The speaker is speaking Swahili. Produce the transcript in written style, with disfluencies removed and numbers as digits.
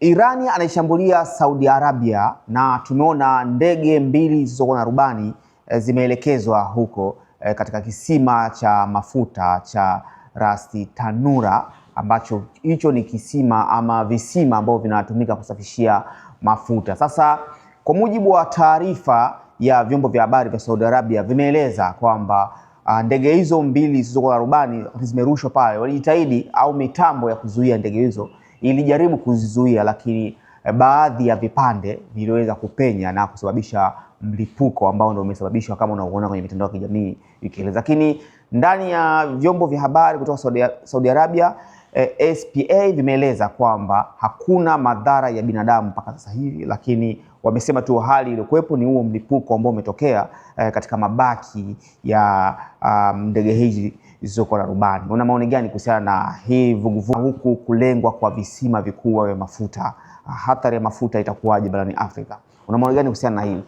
Irani anaishambulia Saudi Arabia na tumeona ndege mbili zisizokuwa na rubani zimeelekezwa huko katika kisima cha mafuta cha Ras Tanura, ambacho hicho ni kisima ama visima ambavyo vinatumika kusafishia mafuta. Sasa kwa mujibu wa taarifa ya vyombo vya habari vya Saudi Arabia, vimeeleza kwamba ndege hizo mbili zisizokuwa na rubani zimerushwa pale. Walijitahidi au mitambo ya kuzuia ndege hizo ilijaribu kuzizuia, lakini baadhi ya vipande viliweza kupenya na kusababisha mlipuko ambao ndio umesababishwa kama unaoona kwenye mitandao ya kijamii ikieleza. Lakini ndani ya vyombo vya habari kutoka Saudi Arabia, SPA vimeeleza kwamba hakuna madhara ya binadamu mpaka sasa hivi, lakini wamesema tu hali iliyokuwepo ni huo mlipuko ambao umetokea katika mabaki ya ndege hizi zisizokuwa na rubani. Una maoni gani kuhusiana na hii vuguvugu huku kulengwa kwa visima vikubwa vya mafuta? Hatari ya mafuta itakuwaje barani Afrika? Una maoni gani kuhusiana na hii?